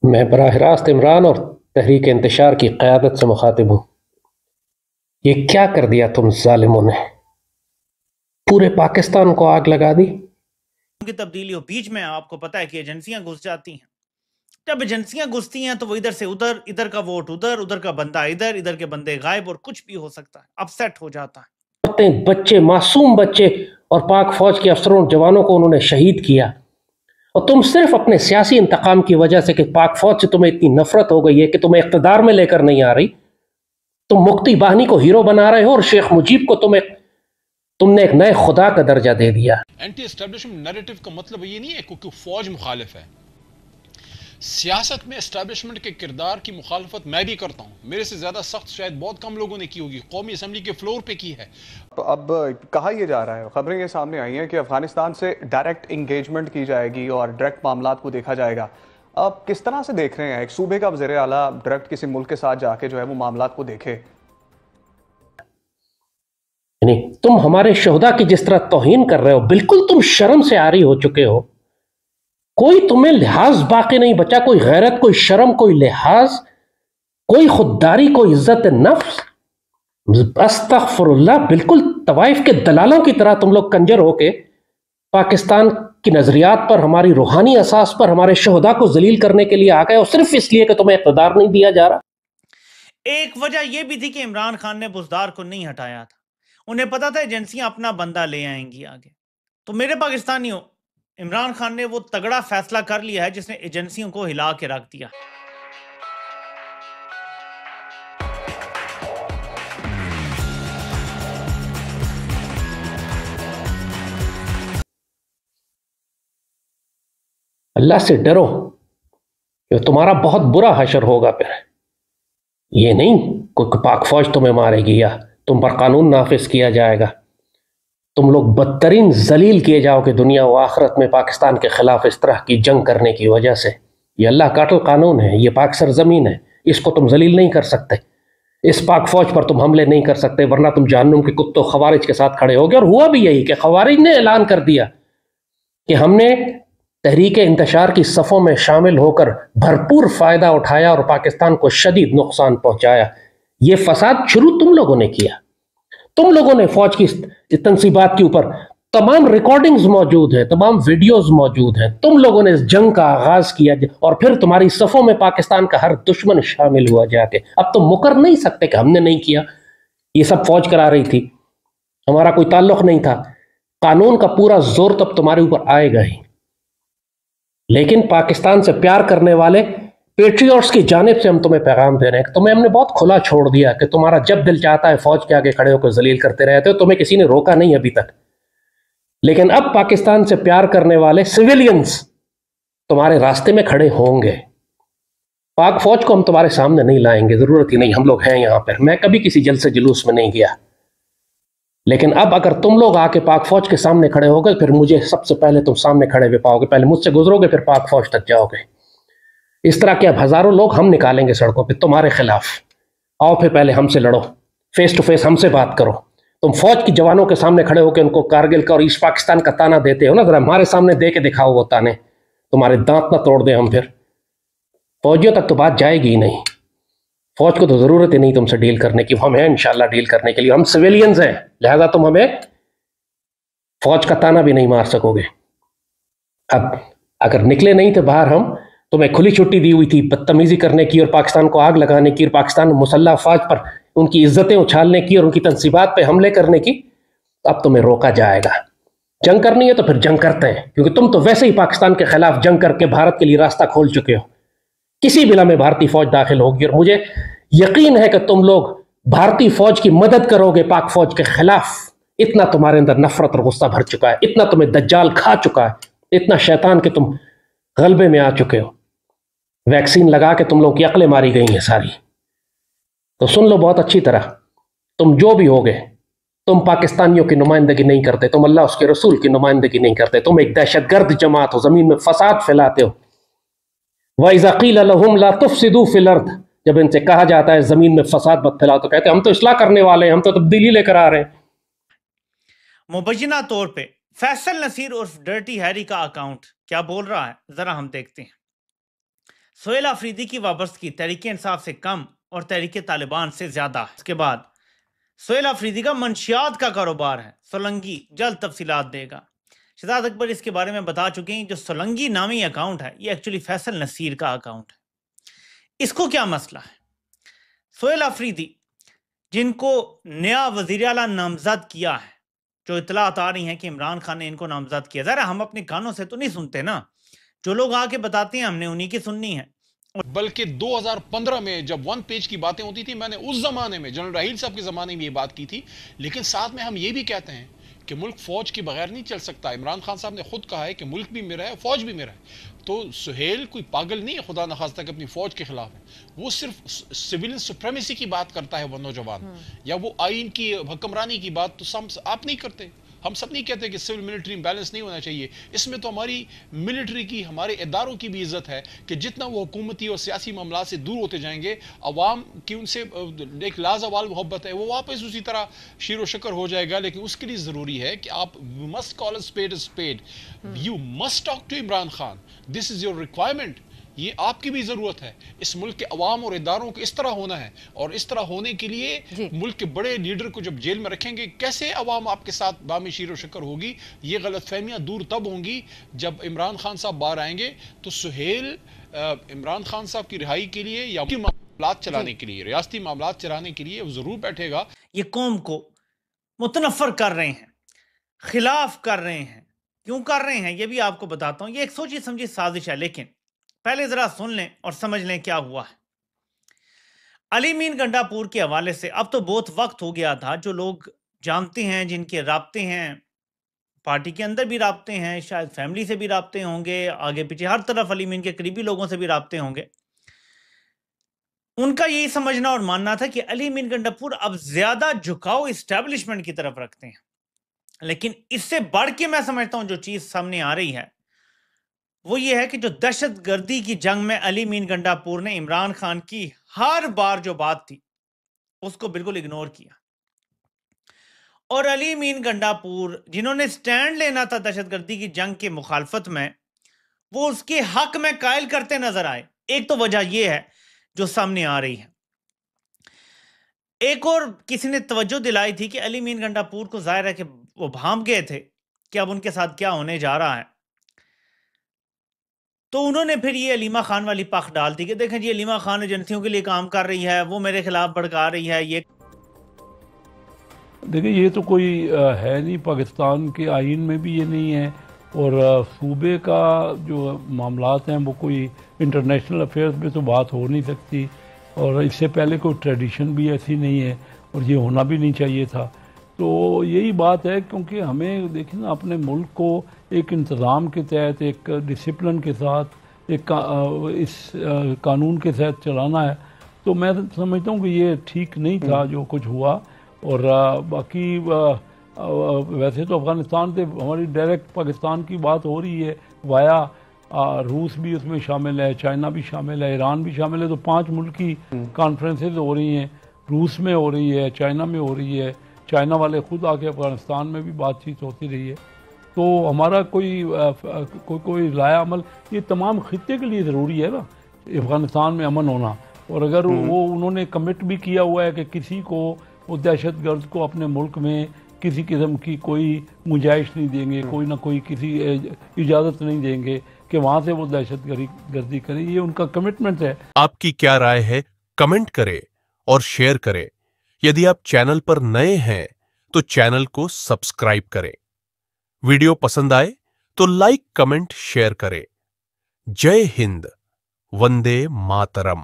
میں براہ راست عمران اور تحریک انتشار کی قیادت سے مخاطب ہوں۔ یہ کیا کر دیا تم ظالموں نے؟ پورے پاکستان کو آگ لگا دی۔ کی تبدیلیوں بیچ میں آپ کو پتا ہے کہ ایجنسیاں گھس جاتی ہیں۔ جب ایجنسیاں گھستی ہیں تو وہ ادھر سے ادھر، ادھر کا ووٹ ادھر، ادھر کا بندہ ادھر، ادھر کے بندے غائب، اور کچھ بھی ہو سکتا ہے، اپ سیٹ ہو جاتا ہے۔ بچے، معصوم بچے اور پاک فوج کے افسروں اور جوانوں کو انہوں نے شہید کیا، اور تم صرف اپنے سیاسی انتقام کی وجہ سے کہ پاک فوج سے تمہیں اتنی نفرت ہو گئی ہے کہ تمہیں اقتدار میں لے کر نہیں آ رہی، تم مفتی باہنی کو ہیرو بنا رہے ہو اور شیخ مجیب کو تم نے ایک نئے خدا کا درجہ دے دیا۔ اینٹی اسٹیبلشمنٹ نیریٹو کا مطلب یہ نہیں ہے کہ فوج مخالف ہے۔ سیاست میں اسٹیبلشمنٹ کے کردار کی مخالفت میں بھی کرتا ہوں، میرے سے زیادہ سخت شاید بہت کم لوگوں نے کی ہوگی، قومی اسمبلی کے فلور پہ کی ہے۔ اب کہا یہ جا رہا ہے، خبریں یہ سامنے آئی ہیں کہ افغانستان سے ڈائریکٹ انگیجمنٹ کی جائے گی اور ڈائریکٹ معاملات کو دیکھا جائے گا۔ اب کس طرح سے دیکھ رہے ہیں ایک صوبے کا وزیر اعلیٰ ڈائریکٹ کسی ملک کے ساتھ جا کے جو ہے وہ معاملات کو دیکھے؟ یعنی تم ہمارے شہداء کی جس طرح توہین کر رہے ہو، بالکل تم شرم سے عاری ہو چکے ہو، کوئی تمہیں لحاظ باقی نہیں بچا، کوئی غیرت، کوئی شرم، کوئی لحاظ، کوئی خودداری، کوئی عزت نفس۔ استغفر اللہ، بالکل طوائف کے دلالوں کی طرح تم لوگ کنجر ہو کے پاکستان کی نظریات پر، ہماری روحانی اساس پر ہمارے شہداء کو ذلیل کرنے کے لیے آ گئے، اور صرف اس لیے کہ تمہیں اقتدار نہیں دیا جا رہا۔ ایک وجہ یہ بھی تھی کہ عمران خان نے بزدار کو نہیں ہٹایا تھا، انہیں پتا تھا ایجنسیاں اپنا بندہ لے آئیں گی آگے۔ تو میرے پاکستانیوں، عمران خان نے وہ تگڑا فیصلہ کر لیا ہے جس نے ایجنسیوں کو ہلا کے رکھ دیا۔ اللہ سے ڈرو کہ تمہارا بہت برا حشر ہوگا پھر۔ یہ نہیں کوئی پاک فوج تمہیں مارے گی یا تم پر قانون نافذ کیا جائے گا، تم لوگ بدترین ذلیل کیے جاؤ کہ دنیا و آخرت میں پاکستان کے خلاف اس طرح کی جنگ کرنے کی وجہ سے۔ یہ اللہ کاٹل قانون ہے، یہ پاک سرزمین ہے، اس کو تم ذلیل نہیں کر سکتے، اس پاک فوج پر تم حملے نہیں کر سکتے، ورنہ تم جہنم کے کتوں خوارج کے ساتھ کھڑے ہوگے۔ اور ہوا بھی یہی کہ خوارج نے اعلان کر دیا کہ ہم نے تحریک انتشار کی صفوں میں شامل ہو کر بھرپور فائدہ اٹھایا اور پاکستان کو شدید نقصان پہنچایا۔ یہ فساد شروع تم لوگوں نے کیا، تم لوگوں نے فوج کی تنصیبات کے اوپر تمام ریکارڈنگز موجود ہیں، تمام ویڈیوز موجود ہیں، تم لوگوں نے اس جنگ کا آغاز کیا، اور پھر تمہاری صفوں میں پاکستان کا ہر دشمن شامل ہوا جا کے۔ اب تم مکر نہیں سکتے کہ ہم نے نہیں کیا، یہ سب فوج کرا رہی تھی، ہمارا کوئی تعلق نہیں تھا۔ قانون کا پورا زور تب تمہارے اوپر آئے گا ہی، لیکن پاکستان سے پیار کرنے والے پیٹریوٹس کی جانب سے ہم تمہیں پیغام دے رہے ہیں کہ تمہیں ہم نے بہت کھلا چھوڑ دیا کہ تمہارا جب دل چاہتا ہے فوج کے آگے کھڑے ہو کر ذلیل کرتے رہتے ہو، تمہیں کسی نے روکا نہیں ابھی تک۔ لیکن اب پاکستان سے پیار کرنے والے سویلینز تمہارے راستے میں کھڑے ہوں گے۔ پاک فوج کو ہم تمہارے سامنے نہیں لائیں گے، ضرورت ہی نہیں، ہم لوگ ہیں یہاں پر۔ میں کبھی کسی جلسے جلوس میں نہیں گیا، لیکن اب اگر تم لوگ آ کے پاک فوج کے سامنے کھڑے ہو گئے، پھر مجھے سب سے پہلے تم سامنے کھڑے ہوئے پاؤ گے، پہلے مجھ سے گزرو گے، پھر پاک فوج تک جاؤ گے۔ اس طرح کے اب ہزاروں لوگ ہم نکالیں گے سڑکوں پہ تمہارے خلاف۔ آؤ پھر پہلے ہم سے لڑو، فیس ٹو فیس ہم سے بات کرو۔ تم فوج کی جوانوں کے سامنے کھڑے ہو کے ان کو کارگل کا اور ایسٹ پاکستان کا تانا دیتے ہو نا، ذرا ہمارے سامنے دے کے دکھاؤ وہ تانے، تمہارے دانت نہ توڑ دیں ہم۔ پھر فوجیوں تک تو بات جائے گی ہی نہیں، فوج کو تو ضرورت ہی نہیں تم سے ڈیل کرنے کی، ہم ہیں انشاءاللہ ڈیل کرنے کے لیے، ہم سویلینز ہیں، لہذا تم ہمیں فوج کا تانا بھی نہیں مار سکو گے۔ اب اگر نکلے نہیں تھے باہر، ہم تمہیں کھلی چھٹی دی ہوئی تھی بدتمیزی کرنے کی اور پاکستان کو آگ لگانے کی اور پاکستان مسلح افواج پر ان کی عزتیں اچھالنے کی اور ان کی تنصیبات پہ حملے کرنے کی، اب تمہیں روکا جائے گا۔ جنگ کرنی ہے تو پھر جنگ کرتے ہیں، کیونکہ تم تو ویسے ہی پاکستان کے خلاف جنگ کر کے بھارت کے لیے راستہ کھول چکے ہو۔ کسی بھی لمحے بھارتی فوج داخل ہوگی، اور مجھے یقین ہے کہ تم لوگ بھارتی فوج کی مدد کرو گے پاک فوج کے خلاف۔ اتنا تمہارے اندر نفرت اور غصہ بھر چکا ہے، اتنا تمہیں دجال کھا چکا ہے، اتنا شیطان کہ تم غلبے میں آ چکے ہو۔ ویکسین لگا کے تم لوگ کی عقلیں ماری گئی ہیں ساری۔ تو سن لو بہت اچھی طرح، تم جو بھی ہوگے، تم پاکستانیوں کی نمائندگی نہیں کرتے، تم اللہ اس کے رسول کی نمائندگی نہیں کرتے، تم ایک دہشت گرد جماعت ہو، زمین میں فساد پھیلاتے ہو۔ وَإِذَا قِيلَ لَهُمْ لَا تُفْسِدُوا فِي الْأَرْضِ، جب ان سے کہا جاتا ہے زمین میں فساد مت پھیلاؤ، تو کہتے ہیں ہم تو اصلاح کرنے والے ہیں، ہم تو تبدیلی لے کر آ رہے ہیں۔ مبینہ طور پہ فیصل نصیر عرف ڈرٹی ہیری کا اکاؤنٹ کیا بول رہا ہے، ذرا ہم دیکھتے ہیں۔ سہیل آفریدی کی وابستگی تحریک انصاف سے کم اور تحریک طالبان سے زیادہ ہے۔ اس کے بعد سہیل آفریدی کا منشیات کا کاروبار ہے۔ سولنگی جلد تفصیلات دے گا۔ شہزاد اکبر اس کے بارے میں بتا چکے ہیں۔ جو سولنگی نامی اکاؤنٹ ہے یہ ایکچولی فیصل نصیر کا اکاؤنٹ ہے۔ اس کو کیا مسئلہ ہے؟ سہیل آفریدی جن کو نیا وزیر اعلیٰ نامزد کیا ہے، جو اطلاعات آ رہی ہیں کہ عمران خان نے ان کو نامزد کیا، ذرا ہم اپنے کانوں سے تو نہیں سنتے نا، جو لوگ آ کے بتاتے ہیں ہم نے انہی کی سننی ہے۔ بلکہ 2015 میں جب ون پیج کی باتیں ہوتی تھی، میں نے اس زمانے میں جنرل راحیل صاحب کے زمانے میں یہ بات کی تھی، لیکن ساتھ میں ہم یہ بھی کہتے ہیں کہ ملک فوج کے بغیر نہیں چل سکتا۔ عمران خان صاحب نے خود کہا ہے کہ ملک بھی میرا ہے، فوج بھی میرا ہے۔ تو سہیل کوئی پاگل نہیں ہے خدا نخواستہ کہ اپنی فوج کے خلاف ہے، وہ صرف سویلین سپریمیسی کی بات کرتا ہے وہ نوجوان، یا وہ آئین کی حکمرانی کی بات تو آپ نہیں کرتے۔ ہم سب نہیں کہتے کہ سول ملٹری بیلنس نہیں ہونا چاہیے۔ اس میں تو ہماری ملٹری کی، ہمارے اداروں کی بھی عزت ہے کہ جتنا وہ حکومتی اور سیاسی معاملات سے دور ہوتے جائیں گے، عوام کی ان سے ایک لازوال محبت ہے، وہ واپس اسی طرح شیر و شکر ہو جائے گا۔ لیکن اس کے لیے ضروری ہے کہ آپ must call a spade a spade. You must talk to Imran Khan. This is your requirement. یہ آپ کی بھی ضرورت ہے۔ اس ملک کے عوام اور اداروں کو اس طرح ہونا ہے، اور اس طرح ہونے کے لیے ملک کے بڑے لیڈر کو جب جیل میں رکھیں گے، کیسے عوام آپ کے ساتھ بامی شیر و شکر ہوگی؟ یہ غلط فہمیاں دور تب ہوں گی جب عمران خان صاحب باہر آئیں گے۔ تو سہیل عمران خان صاحب کی رہائی کے لیے یا معاملات چلانے کے لیے، ریاستی معاملات چلانے کے لیے وہ ضرور بیٹھے گا۔ یہ قوم کو متنفر کر رہے ہیں، خلاف کر رہے ہیں۔ کیوں کر رہے ہیں یہ بھی آپ کو بتاتا ہوں۔ یہ ایک سوچی سمجھی سازش ہے، لیکن پہلے ذرا سن لیں اور سمجھ لیں کیا ہوا ہے۔ علی مین گنڈا پور کے حوالے سے اب تو بہت وقت ہو گیا تھا، جو لوگ جانتے ہیں، جن کے رابطے ہیں، پارٹی کے اندر بھی رابطے ہیں، شاید فیملی سے بھی رابطے ہوں گے، آگے پیچھے ہر طرف علی مین کے قریبی لوگوں سے بھی رابطے ہوں گے، ان کا یہی سمجھنا اور ماننا تھا کہ علی مین گنڈا پور اب زیادہ جھکاؤ اسٹیبلشمنٹ کی طرف رکھتے ہیں۔ لیکن اس سے بڑھ کے میں سمجھتا ہوں جو چیز سامنے آ رہی ہے وہ یہ ہے کہ جو دہشت گردی کی جنگ میں علی مین گنڈا پور نے عمران خان کی ہر بار جو بات تھی اس کو بالکل اگنور کیا، اور علی مین گنڈا پور جنہوں نے سٹینڈ لینا تھا دہشت گردی کی جنگ کے مخالفت میں، وہ اس کے حق میں قائل کرتے نظر آئے۔ ایک تو وجہ یہ ہے جو سامنے آ رہی ہے۔ ایک اور کسی نے توجہ دلائی تھی کہ علی مین گنڈا پور کو ظاہر ہے کہ وہ بھانپ گئے تھے کہ اب ان کے ساتھ کیا ہونے جا رہا ہے، تو انہوں نے پھر یہ علیمہ خان والی پخ ڈال دی کہ دیکھیں جی علیمہ خان ایجنسیوں کے لیے کام کر رہی ہے، وہ میرے خلاف بھڑکا رہی ہے۔ یہ دیکھیں یہ تو کوئی ہے نہیں، پاکستان کے آئین میں بھی یہ نہیں ہے، اور صوبے کا جو معاملات ہیں وہ کوئی انٹرنیشنل افیئرز میں تو بات ہو نہیں سکتی، اور اس سے پہلے کوئی ٹریڈیشن بھی ایسی نہیں ہے، اور یہ ہونا بھی نہیں چاہیے تھا۔ تو یہی بات ہے، کیونکہ ہمیں دیکھیں نا اپنے ملک کو ایک انتظام کے تحت، ایک ڈسپلن کے ساتھ، ایک اس قانون کے تحت چلانا ہے۔ تو میں سمجھتا ہوں کہ یہ ٹھیک نہیں تھا جو کچھ ہوا۔ اور باقی ویسے تو افغانستان سے ہماری ڈائریکٹ پاکستان کی بات ہو رہی ہے، وایا روس بھی اس میں شامل ہے، چائنا بھی شامل ہے، ایران بھی شامل ہے، تو 5 ملکی کانفرنسز ہو رہی ہیں، روس میں ہو رہی ہے، چائنا میں ہو رہی ہے، چائنا والے خود آ کے افغانستان میں بھی بات چیت ہوتی رہی ہے۔ تو ہمارا کوئی رائے عمل یہ تمام خطے کے لیے ضروری ہے نا، افغانستان میں امن ہونا، اور اگر وہ انہوں نے کمٹ بھی کیا ہوا ہے کہ کسی کو وہ دہشت گرد کو اپنے ملک میں کسی قسم کی کوئی گنجائش نہیں دیں گے، کوئی نہ کوئی کسی اجازت نہیں دیں گے کہ وہاں سے وہ دہشت گردی کریں، یہ ان کا کمٹمنٹ ہے۔ آپ کی کیا رائے ہے؟ کمنٹ کریں اور شیئر کریں۔ یدی آپ چینل پر نئے ہیں تو چینل کو سبسکرائب کریں۔ ویڈیو پسند آئے تو لائک، کمنٹ، شیئر کریں۔ جے ہند، وندے ماترم۔